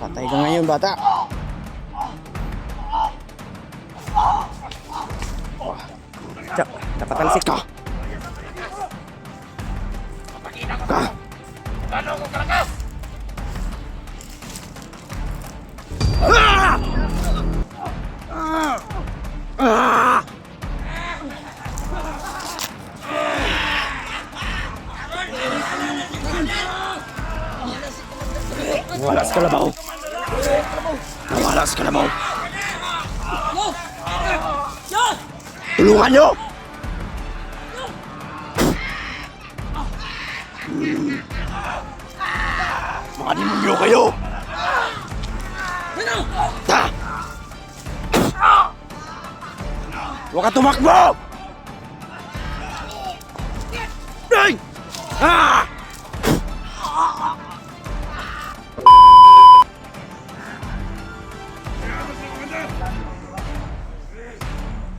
Patay ka ngayon, bata. Napatalsik ka. Ka. Ano ko kalakas? Nawala sa kalabaw. Nawala sa kalabaw. Tulungan nyo! Mga demonyo kayo! Ta! Huwag ka tumakbo! Ay! Ah!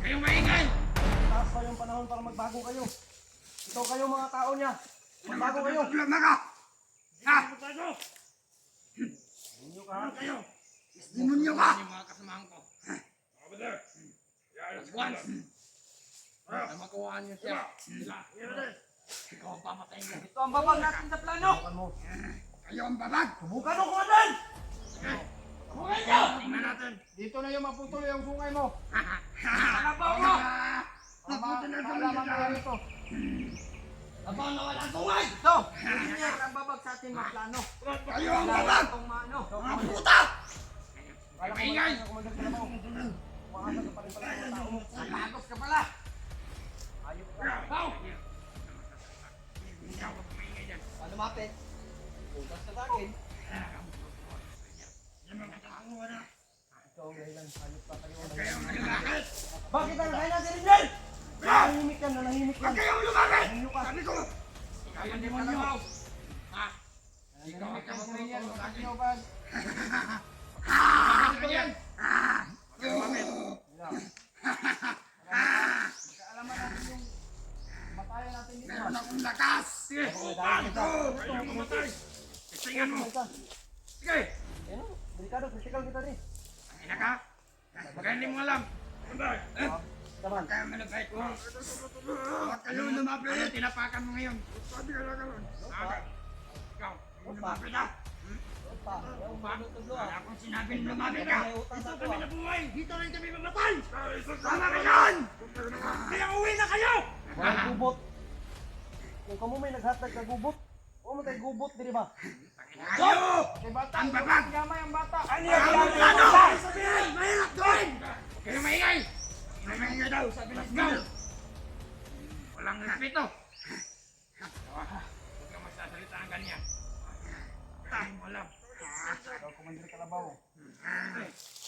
Kayong maingay! Taas pa yung panahon para magbago kayo. Ito kayo mga tao niya. Magbago kayo. Ulam na ka! Ha? Inyo ka. Kayo! Demonyo ka! Yung mga kasamahan ko. Once! Na makuha niyo siya. Ikaw ang papatayin ko. Ito ang babag natin sa plano. Kayo ang babag! Subukan mo, kumadan! Subukan niyo! Tingnan natin. Dito na yung maputol yung sungay mo. Nabaw mo! Naputo na yung malaman mo yan ito. Nabaw na walang tungay! Ito! Engineer ang babag sa ating mga plano. Kayo ang babag! Itong maano. Mga puta! Kala ko Maingay! kumagal ka na mo. Makasag ka pa rin pala yung tao mo. Nalagos ka pala! Ayop ka. Baw! Hindi ako maingay dyan. Paano mapit? Bukas ka sa akin. Yan mga katango na. Ito ang dahilan. Ayop pa kayo. Kayo ang nalakit! Bakit ang dahilan si Rinjel? Nanahimik yan, nanahimik yan. Huwag kayong lumakit! Nanyo ka. Sabi ko! Ikaw yung demonyo! Ha? Ikaw ang Nanahimik yan si kamutulog Rinjel. sa akin. Ano ba? Ito yan! Huwag kayong lumakit! Kaalaman natin yung batayan natin dito. Meron akong lakas! Sige! Upang ko! Kayong mamatay! Isingan mo! Sige! Ayun, delikado, critical kita rin. Ina ka? Baka hindi mo alam! Taman. Huwag kayong malapit ko! Huwag kayong lumapit! Ano tinapakan mo ngayon? Sabi ka lang naman! Ikaw! Lumapit ka! Opa, yung manutuglo Wala ah. akong sinabing lumapit ka! May utang Dito ako kami ah. nabuhay! Dito rin kami mamatay! Tama ka yan! Kaya uwi na kayo! Walang gubot. Kung kamo may naghatag ka gubot, o mo tayo gubot, di ba? Kayo! Kay bata, Ang babag! gamay ang bata. Ano Ano? Sabihin! Mahirap doon! Kayo maingay! Kayo maingay daw! Sabi let's go! Walang respeto! Huwag kang magsasalita ng ganyan. Hindi mo alam. Ikaw, Commander Kalabaw.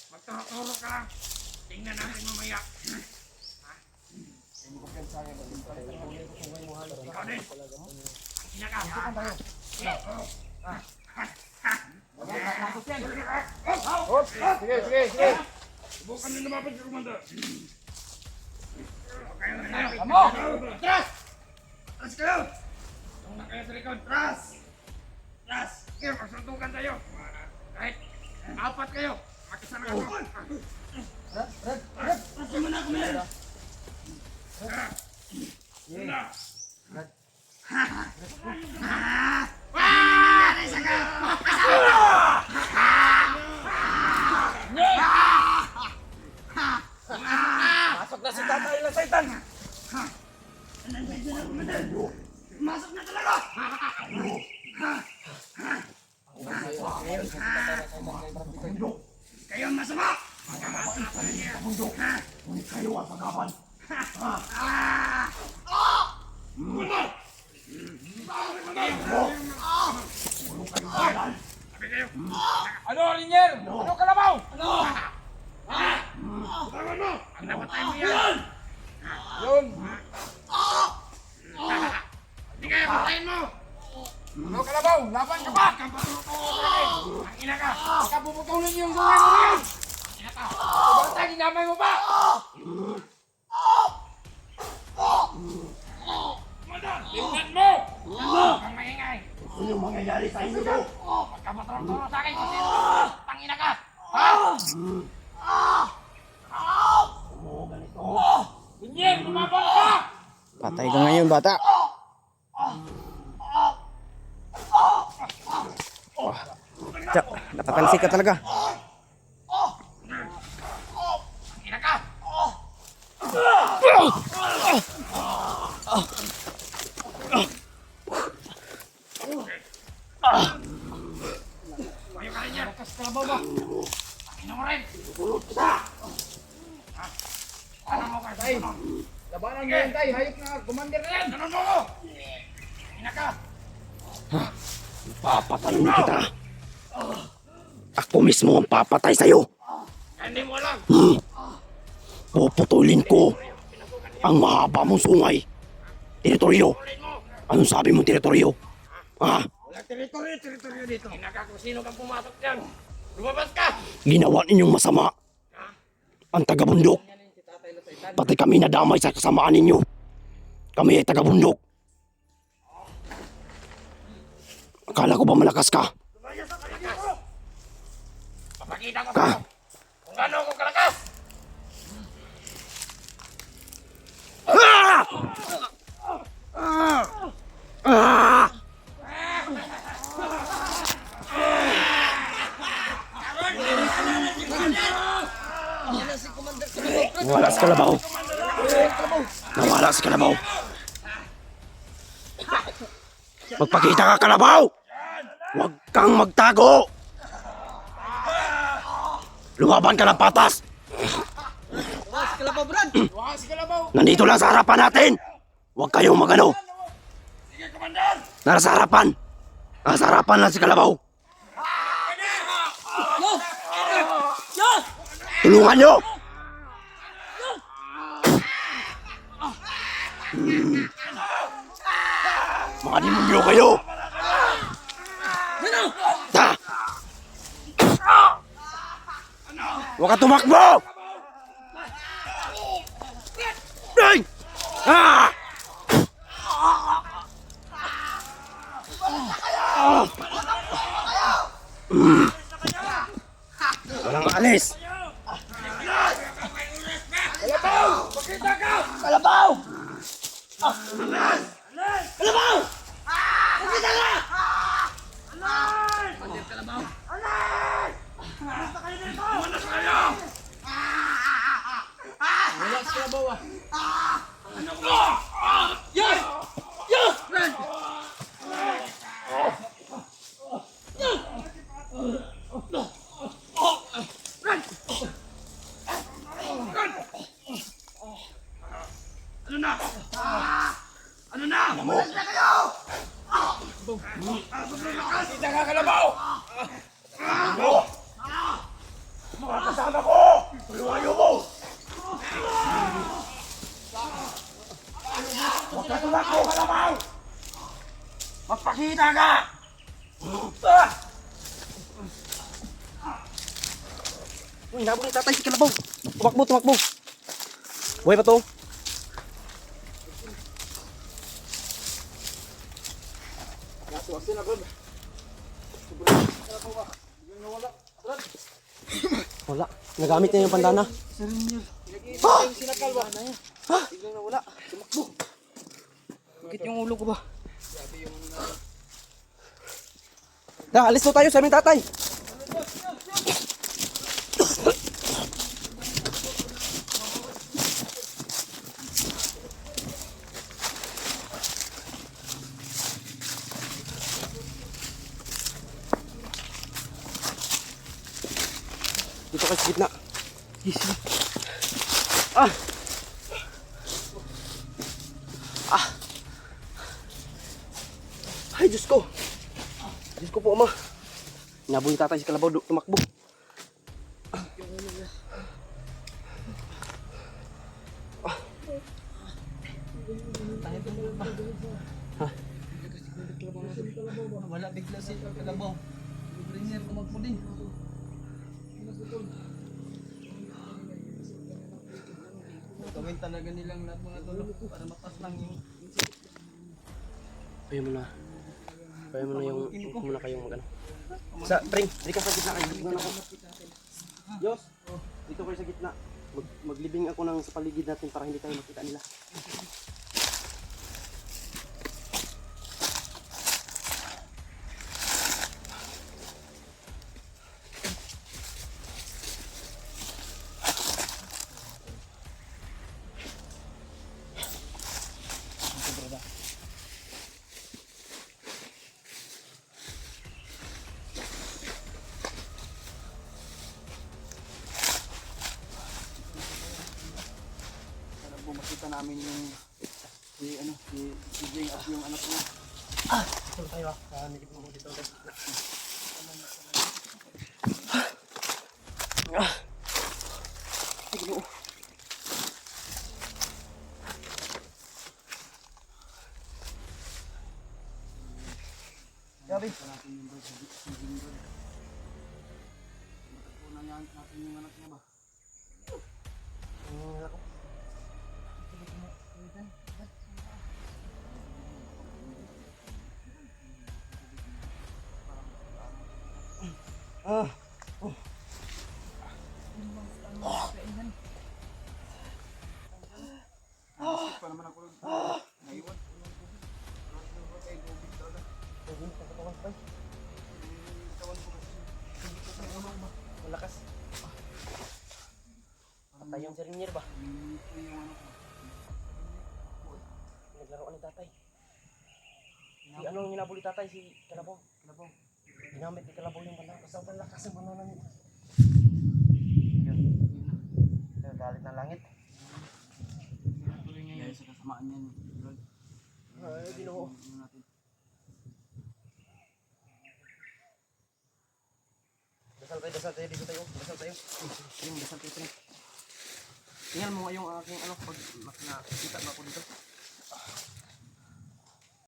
Magturo-turo ka lang. Tingnan natin mamaya. Hindi ko piyan sa akin. Ikaw din. Ang ina ka. Tapos yan. Hop! Sige, sige, sige. Subukan nyo lumapit sa kumanda. Okay na rin. Amo! Atras! Atras kayo! Tung na kayo sa likod. Atras! Atras! Sige, magsuntukan tayo. Kahit apat kayo. Makisa na kayo. Red, red, red. Atras mo na ako meron. Sige. Red. Isa ka! Pasok na si Tatay lang, Satan. Masok na talaga! Kayo ang masama! Magkamasin pa rin niya! Ngunit kayo ang pagkapan! Ano, Linier? Ano, Kalabaw? Ano? Tawan mo! Ang napatay mo yan! Yun. Hindi kaya patayin mo! Ano, Kalabaw? Laban ka pa. Ang patuturo sa akin! Ang ina ka! Kapuputulin yung sungay mo yan. Ang ina ka! Basta, ginamay mo pa. Tingnan mo! Huwag kang maingay! Ano yung mangyayari sa inyo? Pagka matulog sa akin, kasi Inyeng, lumabang ka! Patay ka ngayon, bata. Tsak, nakatalsik ka talaga. Ina ka! Kayo ka rin yan! Lakas ka ba ba? Ina mo rin! Ano mo ka? Tay! Labanan mo yan, tay! Hayop na! Commander na yan! Ano mo? Ina ka! Papatayin kita. Ako mismo ang papatay sa'yo. Hindi mo alam! Puputulin ko ang mahaba mong sungay. Teritoryo. Anong sabi mong teritoryo? Ha? Walang teritoryo dito! Ina ka kung sino kang pumasok dyan! Lumabas ka! Ginawa ninyong masama. Ang taga-bundok. Pati kami nadamay sa kasamaan ninyo. Kami ay taga-bundok. Akala ko ba malakas ka? Papakita ko Ka? sa'yo kung gaano ako kalakas! Ah! Ah! Nawala si Kalabaw. Nawala si Kalabaw. Magpakita ka, Kalabaw! Huwag kang magtago! Lumaban ka ng patas! Nandito lang sa harapan natin! Huwag kayong magano! Sige, Commander! Nasa harapan! Nasa harapan lang si Kalabaw! Tulungan nyo! Mga demonyo kayo! Ta! Huwag ka tumakbo! Ay! Ah! Walang alis! Kalabaw! Pakita ka! Kalabaw! Alas! Kalabaw! Pakita ka! Alas! Alas! Basta kayo dito! Umalas kayo! Wala sa Kalabaw ah! Ano ko? Yes! Yes! Ano na? Ano na? Umalas na kayo! Sobrang lakas! Kita ka, Kalabaw! Mga kasama ko! Tulungan mo! Huwag ka tumakbo, Kalabaw! Magpakita ka! Uy, nabong ni tatay si Kalabaw. Tumakbo, tumakbo. Buhay pa to. Wala. Nagamit niya yung pandana. Sinakal ba? Ha? Biglang nawala. Tumakbo. Bakit yung ulo ko ba? Da, alis po tayo sa aming tatay. Dito ka sa gitna. Ah! Ah! Ay, Diyos ko! Diyos ko po, Ama. Inabo yung tatay si Kalabaw, tumakbo. Wala bigla si Kalabaw. Bringer tumakbo din. Gawin talaga nilang lahat mga tulog para matas lang yung Payo mo na. Payo mo na yung, huwag mo na kayong magano. Sa, Pring, hindi ka sa gitna kayo. Tingnan ako. Diyos, dito kayo sa gitna. Maglibing ako ng sa paligid natin para hindi tayo makita nila. Sana po makita namin yung si Jing at yung anak niya. Ito tayo ah. Nilibing mo dito guys. Sige mo. Gabi. Natin yung bro si Jing bro. Matapunan natin yung anak niya ba? Ako. Pa naman ako ngayon. Malakas. Patay yung serinyer ba? Naglaruan ni tatay. Si ano yung hinabuli tatay? Si Kalabong. Ginamit ni Kalabong yung banana. Sobrang lakas ng banana nito. Yun. Nagagalit ng langit. Dahil sa kasamaan niyan. Ay, Ginoo. Dasal tayo dito tayo. Dasal tayo. Yung dasal tayo. Tingnan mo yung aking ano pag nakita mo ako dito.